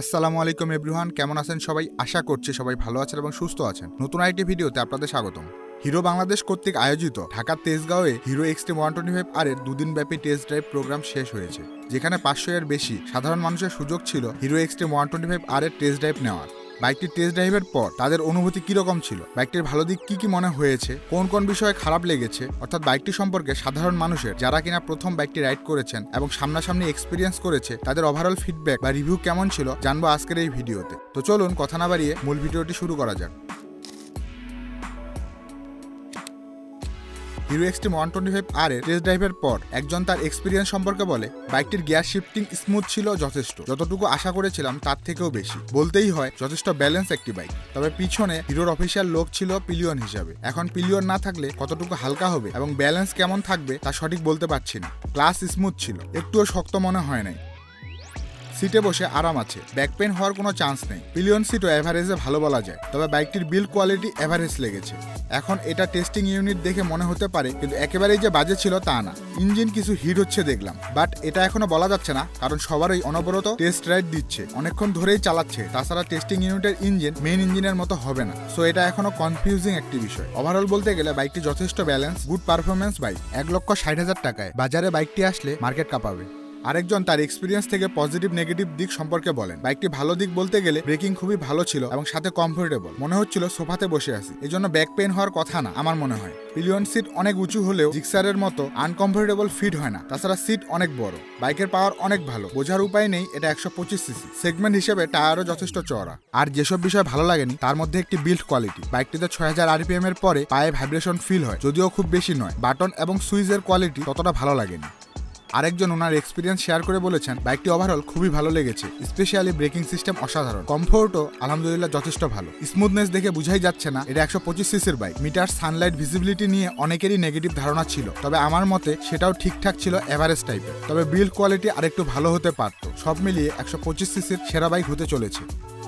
আসসালামু আলাইকুম এভরিওয়ান, কেমন আছেন সবাই? আশা করছি সবাই ভালো আছেন এবং সুস্থ আছেন। নতুন আরেকটি ভিডিওতে আপনাদের স্বাগতম। হিরো বাংলাদেশ কর্তৃক আয়োজিত ঢাকার তেজগাঁওয়ে হিরো এক্সট্রিম 125 আর এর দুদিনব্যাপী টেস্ট ড্রাইভ প্রোগ্রাম শেষ হয়েছে, যেখানে 500 এর বেশি সাধারণ মানুষের সুযোগ ছিল হিরো এক্সট্রিম 125 আর এর টেস্ট ড্রাইভ নেওয়ার। বাইকটির টেস্ট ড্রাইভের পর তাদের অনুভূতি কিরকম ছিল, বাইকটির ভালো দিক কি কি মনে হয়েছে, কোন কোন বিষয়ে খারাপ লেগেছে, অর্থাৎ বাইকটি সম্পর্কে সাধারণ মানুষের যারা কিনা প্রথম বাইকটি রাইড করেছেন এবং সামনাসামনি এক্সপিরিয়েন্স করেছে তাদের ওভারঅল ফিডব্যাক বা রিভিউ কেমন ছিল জানবো আজকের এই ভিডিওতে। তো চলুন কথা না বাড়িয়ে মূল ভিডিওটি শুরু করা যাক। হিরো এক্সট্রিম 125 আর এর টেস্ট ড্রাইভের পর একজন তার এক্সপিরিয়েন্স সম্পর্কে বলে, বাইকটির গিয়ার শিফটিং স্মুথ ছিল যথেষ্ট, যতটুকু আশা করেছিলাম তার থেকেও বেশি। বলতেই হয় যথেষ্ট ব্যালেন্স একটি বাইক। তবে পিছনে হিরোর অফিসিয়াল লোক ছিল পিলিয়ন হিসাবে। এখন পিলিয়ন না থাকলে কতটুকু হালকা হবে এবং ব্যালেন্স কেমন থাকবে তা সঠিক বলতে পারছি না। ক্লাস স্মুথ ছিল, একটুও শক্ত মনে হয় নাই। সিটে বসে আরাম আছে, ব্যাক পেন হওয়ার কোনো চান্স নেই। পিলিয়ন সিটও অ্যাভারেজে ভালো বলা যায়, তবে বাইকটির বিল্ড কোয়ালিটি অ্যাভারেজ লেগেছে। এখন এটা টেস্টিং ইউনিট দেখে মনে হতে পারে, কিন্তু একেবারেই যে বাজে ছিল তা না। ইঞ্জিন কিছু হিট হচ্ছে দেখলাম, বাট এটা এখনো বলা যাচ্ছে না, কারণ সবারই অনবরত টেস্ট রাইড দিচ্ছে, অনেকক্ষণ ধরেই চালাচ্ছে। তাছাড়া টেস্টিং ইউনিটের ইঞ্জিন মেইন ইঞ্জিনের মতো হবে না, সো এটা এখনো কনফিউজিং একটি বিষয়। ওভারঅল বলতে গেলে বাইকটি যথেষ্ট ব্যালেন্স, গুড পারফরমেন্স বাইক। 1,60,000 টাকায় বাজারে বাইকটি আসলে মার্কেট কাঁপাবে। আরেকজন তার এক্সপিরিয়েন্স থেকে পজিটিভ নেগেটিভ দিক সম্পর্কে বলেন, বাইকটি ভালো দিক বলতে গেলে ব্রেকিং খুবই ভালো ছিল এবং সাথে কমফোর্টেবল, মনে হচ্ছিল সোফাতে বসে আছি, এই জন্য ব্যাক পেন হওয়ার কথা না আমার মনে হয়। পিলিয়ন সিট অনেক উঁচু হলেও জিক্সারের মতো আনকমফোর্টেবল ফিট হয় না। তাছাড়া সিট অনেক বড়, বাইকের পাওয়ার অনেক ভালো, বোঝার উপায় নেই এটা 125 সিসি সেগমেন্ট হিসেবে টায়ারও যথেষ্ট চওড়া। আর যেসব বিষয় ভালো লাগেনি তার মধ্যে একটি বিল্ড কোয়ালিটি। বাইকটিতে 6000 আরপিএম এর পরে পায়ে ভাইব্রেশন ফিল হয়, যদিও খুব বেশি নয়। বাটন এবং সুইচের কোয়ালিটি ততটা ভালো লাগেনি। আরেকজন ওনার এক্সপিরিয়েন্স শেয়ার করে বলেছেন, বাইকটি ওভারঅল খুবই ভালো লেগেছে, স্পেশালি ব্রেকিং সিস্টেম অসাধারণ, কমফোর্টও আলহামদুলিল্লাহ যথেষ্ট ভালো। স্মুথনেস দেখে বুঝাই যাচ্ছে না এটা 125 সিসির বাইক। মিটার সানলাইট ভিজিবিলিটি নিয়ে অনেকেরই নেগেটিভ ধারণা ছিল, তবে আমার মতে সেটাও ঠিকঠাক ছিল, এভারেজ টাইপের। তবে বিল্ড কোয়ালিটি আরেকটু ভালো হতে পারত। সব মিলিয়ে 125 সিসির সেরা বাইক হতে চলেছে।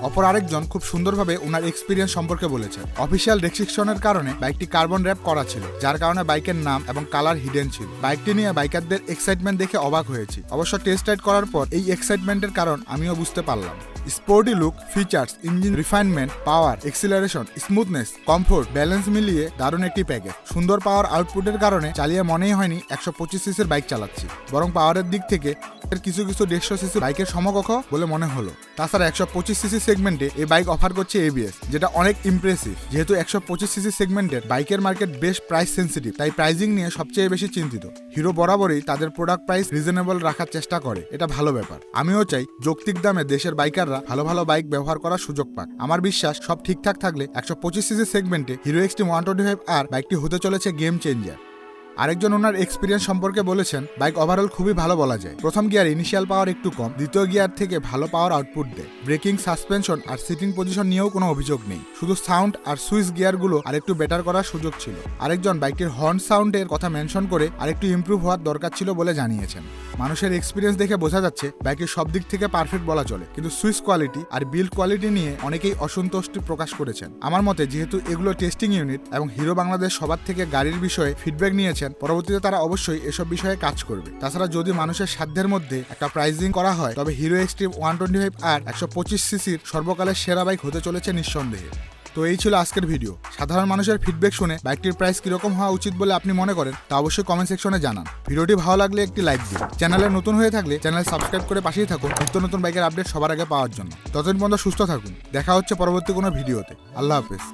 অপর আরেকজন খুব সুন্দরভাবে ওনার এক্সপিরিয়েন্স সম্পর্কে বলেছেন, অফিসিয়াল রেস্ট্রিকশনের কারণে বাইকটি কার্বন র্যাপ করা ছিল, যার কারণে বাইকের নাম এবং কালার হিডেন ছিল। বাইকটি নিয়ে বাইকারদের এক্সাইটমেন্ট দেখে অবাক হয়েছি। অবশ্য টেস্ট রাইড করার পর এই এক্সাইটমেন্টের কারণ আমিও বুঝতে পারলাম। Sporty look, features, engine refinement, power, acceleration, smoothness, comfort, balance মিলিয়ে দারুণ একটি প্যাকেজ। সুন্দর পাওয়ার আউটপুটের কারণে চালিয়ে মনেই হয়নি 125 সিসির বাইক চালাচ্ছি, বরং পাওয়ারের দিক থেকে কিছু 150 সিসি বাইকের সমকক্ষ বলে মনে হলো। তাছাড়া 125 সিসি সেগমেন্টে এই বাইক অফার করছে এবিএস, যেটা অনেক ইমপ্রেসিভ। যেহেতু 125 সিসি সেগমেন্টের বাইকের মার্কেট বেশ প্রাইস সেন্সিটিভ, তাই প্রাইজিং নিয়ে সবচেয়ে বেশি চিন্তিত। হিরো বরাবরই তাদের প্রোডাক্ট প্রাইস রিজনেবল রাখার চেষ্টা করে, এটা ভালো ব্যাপার। আমিও চাই যৌক্তিক দামে দেশের বাইকাররা ভালো ভালো বাইক ব্যবহার করার সুযোগ পাক। আমার বিশ্বাস সব ঠিকঠাক থাকলে 125 সিসি সেগমেন্টে হিরো এক্সট্রিম 125 আর বাইকটি হতে চলেছে গেম চেঞ্জার। আরেকজন ওনার এক্সপিরিয়েন্স সম্পর্কে বলেছেন, বাইক ওভারঅল খুবই ভালো বলা যায়। প্রথম গিয়ার ইনিশিয়াল পাওয়ার একটু কম, দ্বিতীয় গিয়ার থেকে ভালো পাওয়ার আউটপুট দেয়। ব্রেকিং, সাসপেনশন আর সিটিং পজিশন নিয়েও কোনো অভিযোগ নেই, শুধু সাউন্ড আর সুইচ গিয়ারগুলো আরেকটু বেটার করার সুযোগ ছিল। আরেকজন বাইকটির হর্ন সাউন্ডের কথা মেনশন করে আরেকটু ইমপ্রুভ হওয়ার দরকার ছিল বলে জানিয়েছেন। মানুষের এক্সপিরিয়েন্স দেখে বোঝা যাচ্ছে বাইকের সব দিক থেকে পারফেক্ট বলা চলে, কিন্তু সুইচ কোয়ালিটি আর বিল্ড কোয়ালিটি নিয়ে অনেকেই অসন্তুষ্টি প্রকাশ করেছেন। আমার মতে যেহেতু এগুলো টেস্টিং ইউনিট এবং হিরো বাংলাদেশ সবার থেকে গাড়ির বিষয়ে ফিডব্যাক নিয়েছেন, পরবর্তীতে তারা অবশ্যই এসব বিষয়ে কাজ করবে। তাছাড়া যদি মানুষের সাধ্যের মধ্যে একটা প্রাইজিং করা হয়, তবে হিরো এক্সট্রিম 125 আর 125 সিসির সর্বকালের সেরা বাইক হতে চলেছে নিঃসন্দেহে। তো এই ছিল আজকের ভিডিও। সাধারণ মানুষের ফিডব্যাক শুনে বাইকটির প্রাইস কিরকম হওয়া উচিত বলে আপনি মনে করেন তা অবশ্যই কমেন্ট সেকশনে জানান। ভিডিওটি ভালো লাগলে একটি লাইক দিন। চ্যানেলে নতুন হয়ে থাকলে চ্যানেল সাবস্ক্রাইব করে পাশেই থাকুন নিত্য নতুন বাইকের আপডেট সবার আগে পাওয়ার জন্য। ততদিন পর্যন্ত সুস্থ থাকুন, দেখা হচ্ছে পরবর্তী কোনো ভিডিওতে। আল্লাহ হাফেজ।